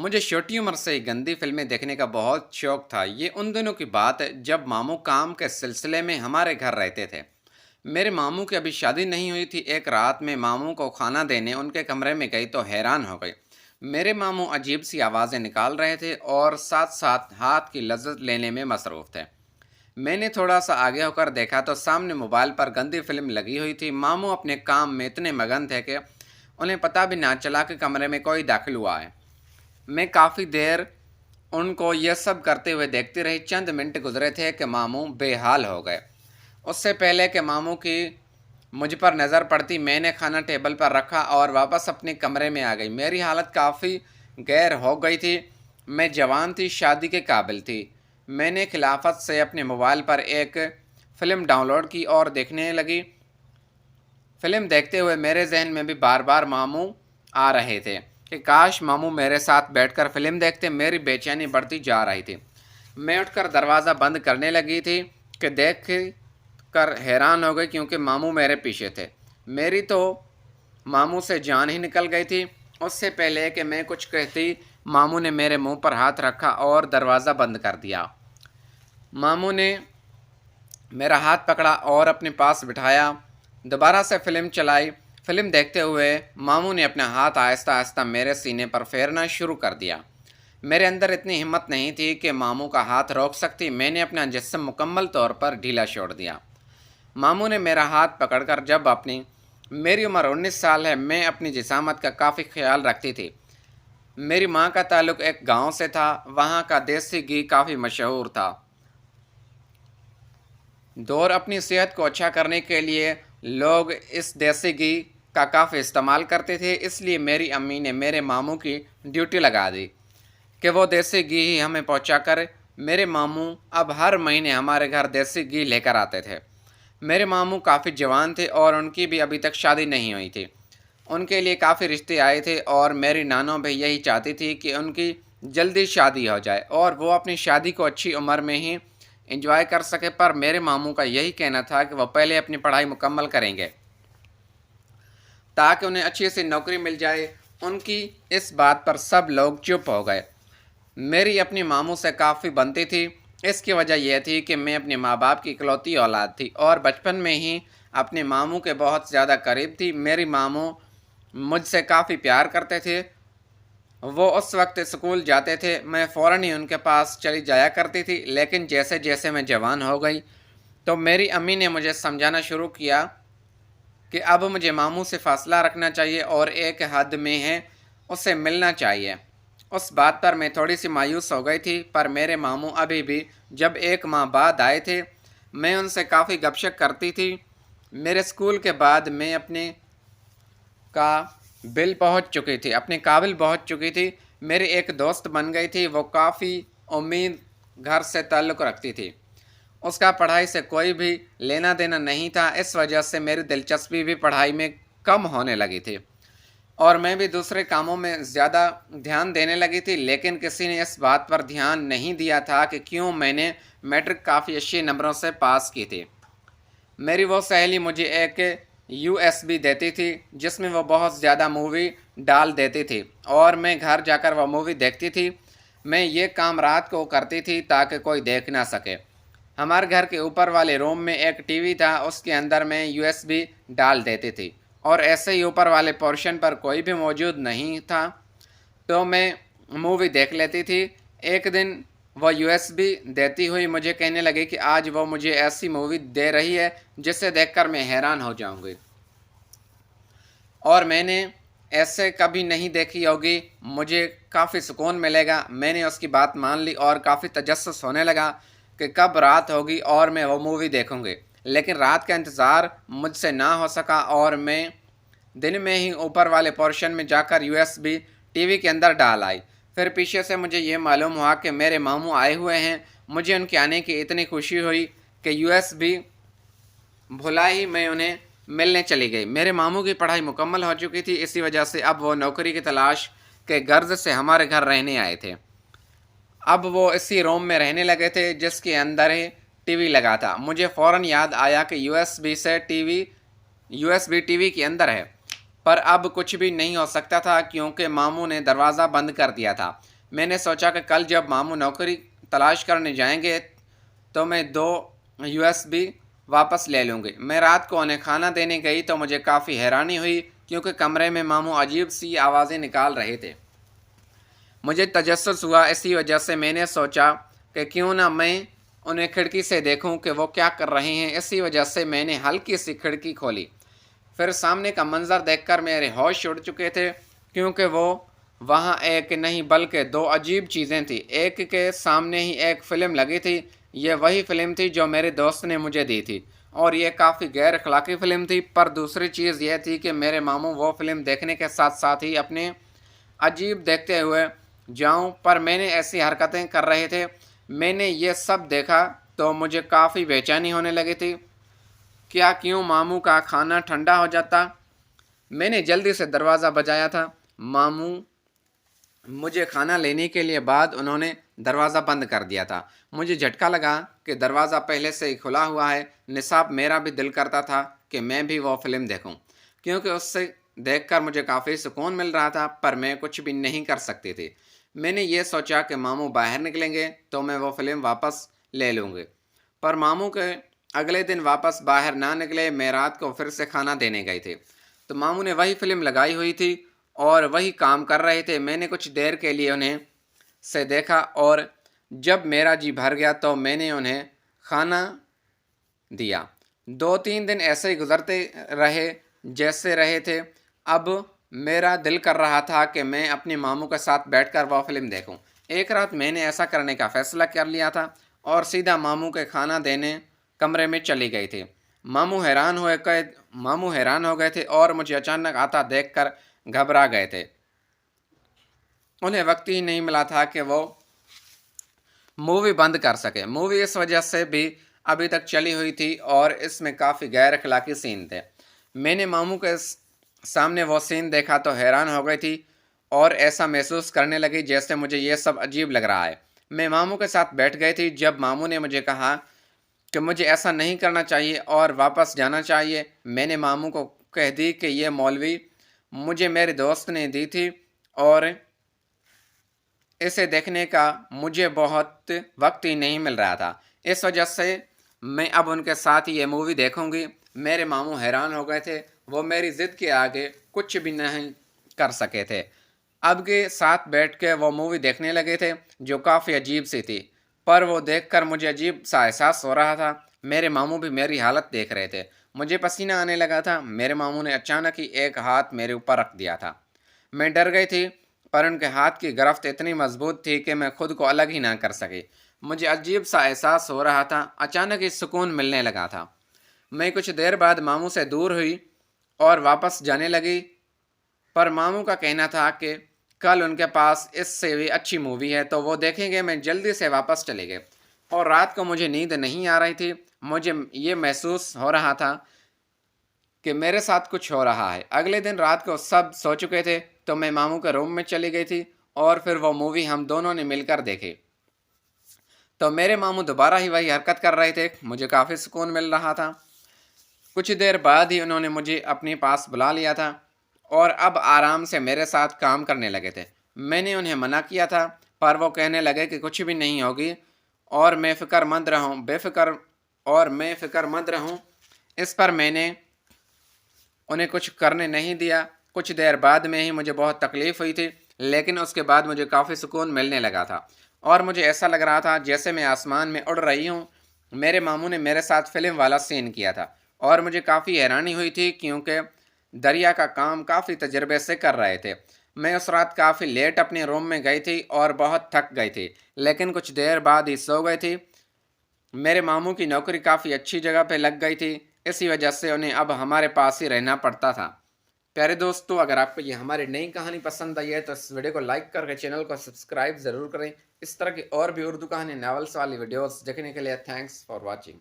مجھے چھوٹی عمر سے ہی گندی فلمیں دیکھنے کا بہت شوق تھا۔ یہ ان دنوں کی بات ہے جب ماموں کام کے سلسلے میں ہمارے گھر رہتے تھے۔ میرے ماموں کی ابھی شادی نہیں ہوئی تھی۔ ایک رات میں ماموں کو کھانا دینے ان کے کمرے میں گئی تو حیران ہو گئی۔ میرے ماموں عجیب سی آوازیں نکال رہے تھے اور ساتھ ساتھ ہاتھ کی لذت لینے میں مصروف تھے۔ میں نے تھوڑا سا آگے ہو کر دیکھا تو سامنے موبائل پر گندی فلم لگی ہوئی تھی۔ ماموں اپنے کام میں اتنے مگن تھے کہ انہیں پتہ بھی نہ چلا کہ کمرے میں کوئی داخل ہوا ہے۔ میں کافی دیر ان کو یہ سب کرتے ہوئے دیکھتی رہی۔ چند منٹ گزرے تھے کہ ماموں بے حال ہو گئے۔ اس سے پہلے کہ ماموں کی مجھ پر نظر پڑتی میں نے کھانا ٹیبل پر رکھا اور واپس اپنے کمرے میں آ گئی۔ میری حالت کافی غیر ہو گئی تھی۔ میں جوان تھی، شادی کے قابل تھی۔ میں نے خلافت سے اپنے موبائل پر ایک فلم ڈاؤن لوڈ کی اور دیکھنے لگی۔ فلم دیکھتے ہوئے میرے ذہن میں بھی بار بار ماموں آ رہے تھے کہ کاش ماموں میرے ساتھ بیٹھ کر فلم دیکھتے۔ میری بے چینی بڑھتی جا رہی تھی۔ میں اٹھ کر دروازہ بند کرنے لگی تھی کہ دیکھ کر حیران ہو گئی کیونکہ ماموں میرے پیچھے تھے۔ میری تو ماموں سے جان ہی نکل گئی تھی۔ اس سے پہلے کہ میں کچھ کہتی ماموں نے میرے منہ پر ہاتھ رکھا اور دروازہ بند کر دیا۔ ماموں نے میرا ہاتھ پکڑا اور اپنے پاس بٹھایا۔ دوبارہ سے فلم چلائی۔ فلم دیکھتے ہوئے ماموں نے اپنا ہاتھ آہستہ آہستہ میرے سینے پر پھیرنا شروع کر دیا۔ میرے اندر اتنی ہمت نہیں تھی کہ ماموں کا ہاتھ روک سکتی۔ میں نے اپنا جسم مکمل طور پر ڈھیلا چھوڑ دیا۔ ماموں نے میرا ہاتھ پکڑ کر میری عمر 19 سال ہے، میں اپنی جسامت کا کافی خیال رکھتی تھی۔ میری ماں کا تعلق ایک گاؤں سے تھا، وہاں کا دیسی گھی کافی مشہور تھا۔ دور اپنی صحت کو اچھا کرنے کے لیے لوگ اس دیسی گھی کا کافی استعمال کرتے تھے، اس لیے میری امی نے میرے ماموں کی ڈیوٹی لگا دی کہ وہ دیسی گھی ہی ہمیں پہنچا کر۔ میرے ماموں اب ہر مہینے ہمارے گھر دیسی گھی لے کر آتے تھے۔ میرے ماموں کافی جوان تھے اور ان کی بھی ابھی تک شادی نہیں ہوئی تھی۔ ان کے لیے کافی رشتے آئے تھے اور میری نانو بھی یہی چاہتی تھی کہ ان کی جلدی شادی ہو جائے اور وہ اپنی شادی کو اچھی عمر میں ہی انجوائے کر سکے، پر میرے ماموں کا یہی کہنا تھا کہ وہ پہلے اپنی پڑھائی مکمل کریں گے تاکہ انہیں اچھی سی نوکری مل جائے۔ ان کی اس بات پر سب لوگ چپ ہو گئے۔ میری اپنی ماموں سے کافی بنتی تھی۔ اس کی وجہ یہ تھی کہ میں اپنے ماں باپ کی اکلوتی اولاد تھی اور بچپن میں ہی اپنے ماموں کے بہت زیادہ قریب تھی۔ میری ماموں مجھ سے کافی پیار کرتے تھے۔ وہ اس وقت اسکول جاتے تھے، میں فوراً ہی ان کے پاس چلی جایا کرتی تھی، لیکن جیسے جیسے میں جوان ہو گئی تو میری امی نے مجھے سمجھانا شروع کیا کہ اب مجھے ماموں سے فاصلہ رکھنا چاہیے اور ایک حد میں ہے اس سے ملنا چاہیے۔ اس بات پر میں تھوڑی سی مایوس ہو گئی تھی، پر میرے ماموں ابھی بھی جب ایک ماہ بعد آئے تھے میں ان سے کافی گپ شپ کرتی تھی۔ میرے اسکول کے بعد میں اپنے قابل پہنچ چکی تھی۔ میری ایک دوست بن گئی تھی، وہ کافی امید گھر سے تعلق رکھتی تھی۔ اس کا پڑھائی سے کوئی بھی لینا دینا نہیں تھا، اس وجہ سے میری دلچسپی بھی پڑھائی میں کم ہونے لگی تھی اور میں بھی دوسرے کاموں میں زیادہ دھیان دینے لگی تھی، لیکن کسی نے اس بات پر دھیان نہیں دیا تھا کہ کیوں میں نے میٹرک کافی اچھے نمبروں سے پاس کی تھی۔ میری وہ سہیلی مجھے ایک USB دیتی تھی جس میں وہ بہت زیادہ مووی ڈال دیتی تھی اور میں گھر جا کر وہ مووی دیکھتی تھی۔ میں یہ کام رات کو کرتی تھی تاکہ کوئی دیکھ نہ سکے۔ ہمارے گھر کے اوپر والے روم میں ایک ٹی وی تھا، اس کے اندر میں USB ڈال دیتی تھی اور ایسے ہی اوپر والے پورشن پر کوئی بھی موجود نہیں تھا تو میں مووی دیکھ لیتی تھی۔ ایک دن وہ USB دیتی ہوئی مجھے کہنے لگی کہ آج وہ مجھے ایسی مووی دے رہی ہے جسے دیکھ کر میں حیران ہو جاؤں گی اور میں نے ایسے کبھی نہیں دیکھی ہوگی، مجھے کافی سکون ملے گا۔ میں نے اس کی بات مان لی اور کافی تجسس ہونے لگا کہ کب رات ہوگی اور میں وہ مووی دیکھوں گی، لیکن رات کا انتظار مجھ سے نہ ہو سکا اور میں دن میں ہی اوپر والے پورشن میں جا کر USB ٹی وی کے اندر ڈال آئی۔ پھر پیچھے سے مجھے یہ معلوم ہوا کہ میرے ماموں آئے ہوئے ہیں۔ مجھے ان کے آنے کی اتنی خوشی ہوئی کہ USB بھلا ہی میں انہیں ملنے چلی گئی۔ میرے ماموں کی پڑھائی مکمل ہو چکی تھی، اسی وجہ سے اب وہ نوکری کی تلاش کے غرض سے ہمارے گھر رہنے آئے تھے۔ اب وہ اسی روم میں رہنے لگے تھے جس کے اندر ہی ٹی وی لگا تھا۔ مجھے فوراً یاد آیا کہ USB ٹی وی کے اندر ہے، پر اب کچھ بھی نہیں ہو سکتا تھا کیونکہ ماموں نے دروازہ بند کر دیا تھا۔ میں نے سوچا کہ کل جب ماموں نوکری تلاش کرنے جائیں گے تو میں 2 USB واپس لے لوں گی۔ میں رات کو انہیں کھانا دینے گئی تو مجھے کافی حیرانی ہوئی کیونکہ کمرے میں ماموں عجیب سی آوازیں نکال رہے تھے۔ مجھے تجسس ہوا، اسی وجہ سے میں نے سوچا کہ کیوں نہ میں انہیں کھڑکی سے دیکھوں کہ وہ کیا کر رہے ہیں۔ اسی وجہ سے میں نے ہلکی سی کھڑکی کھولی۔ پھر سامنے کا منظر دیکھ کر میرے ہوش اڑ چکے تھے کیونکہ وہ وہاں ایک نہیں بلکہ 2 عجیب چیزیں تھیں۔ ایک کے سامنے ہی ایک فلم لگی تھی، یہ وہی فلم تھی جو میرے دوست نے مجھے دی تھی، اور یہ کافی غیر اخلاقی فلم تھی۔ پر دوسری چیز یہ تھی کہ میرے ماموں وہ فلم دیکھنے کے ساتھ ساتھ ہی اپنے عجیب دیکھتے ہوئے جاؤں پر میں نے ایسی حرکتیں کر رہے تھے۔ میں نے یہ سب دیکھا تو مجھے کافی بے چینی ہونے لگی تھی۔ کیوں ماموں کا کھانا ٹھنڈا ہو جاتا؟ میں نے جلدی سے دروازہ بجایا تھا۔ ماموں مجھے کھانا لینے کے لیے بعد انہوں نے دروازہ بند کر دیا تھا۔ مجھے جھٹکا لگا کہ دروازہ پہلے سے ہی کھلا ہوا ہے۔ نصاب میرا بھی دل کرتا تھا کہ میں بھی وہ فلم دیکھوں کیونکہ اس سے دیکھ کر مجھے کافی سکون مل رہا تھا، پر میں کچھ بھی نہیں کر سکتی تھی۔ میں نے یہ سوچا کہ ماموں باہر نکلیں گے تو میں وہ فلم واپس لے لوں گی، پر ماموں کے اگلے دن واپس باہر نہ نکلے۔ میں رات کو پھر سے کھانا دینے گئی تھی تو ماموں نے وہی فلم لگائی ہوئی تھی اور وہی کام کر رہے تھے۔ میں نے کچھ دیر کے لیے انہیں سے دیکھا اور جب میرا جی بھر گیا تو میں نے انہیں کھانا دیا۔ 2-3 دن ایسے ہی گزرتے رہے جیسے رہے تھے۔ اب میرا دل کر رہا تھا کہ میں اپنے ماموں کے ساتھ بیٹھ کر وہ فلم دیکھوں۔ ایک رات میں نے ایسا کرنے کا فیصلہ کر لیا تھا اور سیدھا ماموں کے کھانا دینے کمرے میں چلی گئی تھی۔ ماموں حیران ہو گئے تھے اور مجھے اچانک آتا دیکھ کر گھبرا گئے تھے۔ انہیں وقت ہی نہیں ملا تھا کہ وہ مووی بند کر سکے۔ مووی اس وجہ سے بھی ابھی تک چلی ہوئی تھی اور اس میں کافی غیر اخلاقی سین تھے۔ میں نے ماموں کے سامنے وہ سین دیکھا تو حیران ہو گئی تھی اور ایسا محسوس کرنے لگی جیسے مجھے یہ سب عجیب لگ رہا ہے۔ میں ماموں کے ساتھ بیٹھ گئی تھی۔ جب ماموں نے مجھے کہا کہ مجھے ایسا نہیں کرنا چاہیے اور واپس جانا چاہیے، میں نے ماموں کو کہہ دی کہ یہ مولوی مجھے میرے دوست نے دی تھی اور اسے دیکھنے کا مجھے بہت وقت ہی نہیں مل رہا تھا، اس وجہ سے میں اب ان کے ساتھ یہ مووی دیکھوں گی۔ میرے ماموں حیران ہو گئے تھے، وہ میری ضد کے آگے کچھ بھی نہیں کر سکے تھے۔ اب کے ساتھ بیٹھ کے وہ مووی دیکھنے لگے تھے جو کافی عجیب سی تھی، پر وہ دیکھ کر مجھے عجیب سا احساس ہو رہا تھا۔ میرے ماموں بھی میری حالت دیکھ رہے تھے، مجھے پسینہ آنے لگا تھا۔ میرے ماموں نے اچانک ہی ایک ہاتھ میرے اوپر رکھ دیا تھا۔ میں ڈر گئی تھی پر ان کے ہاتھ کی گرفت اتنی مضبوط تھی کہ میں خود کو الگ ہی نہ کر سکی۔ مجھے عجیب سا احساس ہو رہا تھا، اچانک ہی سکون ملنے لگا تھا۔ میں کچھ دیر بعد ماموں سے دور ہوئی اور واپس جانے لگی، پر ماموں کا کہنا تھا کہ کل ان کے پاس اس سے بھی اچھی مووی ہے تو وہ دیکھیں گے۔ میں جلدی سے واپس چلے گئے اور رات کو مجھے نیند نہیں آ رہی تھی۔ مجھے یہ محسوس ہو رہا تھا کہ میرے ساتھ کچھ ہو رہا ہے۔ اگلے دن رات کو سب سو چکے تھے تو میں ماموں کے روم میں چلی گئی تھی اور پھر وہ مووی ہم دونوں نے مل کر دیکھی تو میرے ماموں دوبارہ ہی وہی حرکت کر رہے تھے۔ مجھے کافی سکون مل رہا تھا۔ کچھ دیر بعد ہی انہوں نے مجھے اپنے پاس بلا لیا تھا اور اب آرام سے میرے ساتھ کام کرنے لگے تھے۔ میں نے انہیں منع کیا تھا پر وہ کہنے لگے کہ کچھ بھی نہیں ہوگی اور میں فکر مند رہوں۔ اس پر میں نے انہیں کچھ کرنے نہیں دیا۔ کچھ دیر بعد میں ہی مجھے بہت تکلیف ہوئی تھی، لیکن اس کے بعد مجھے کافی سکون ملنے لگا تھا اور مجھے ایسا لگ رہا تھا جیسے میں آسمان میں اڑ رہی ہوں۔ میرے ماموں نے میرے ساتھ فلم والا سین کیا تھا اور مجھے کافی حیرانی ہوئی تھی کیونکہ دریا کا کام کافی تجربے سے کر رہے تھے۔ میں اس رات کافی لیٹ اپنے روم میں گئی تھی اور بہت تھک گئی تھی، لیکن کچھ دیر بعد ہی سو گئی تھی۔ میرے ماموں کی نوکری کافی اچھی جگہ پہ لگ گئی تھی، اسی وجہ سے انہیں اب ہمارے پاس ہی رہنا پڑتا تھا۔ پیارے دوستو، اگر آپ کو یہ ہماری نئی کہانی پسند آئی ہے تو اس ویڈیو کو لائک کر کے چینل کو سبسکرائب ضرور کریں۔ اس طرح کی اور بھی اردو کہانی، ناولس والی ویڈیوز دیکھنے کے لیے تھینکس فار واچنگ۔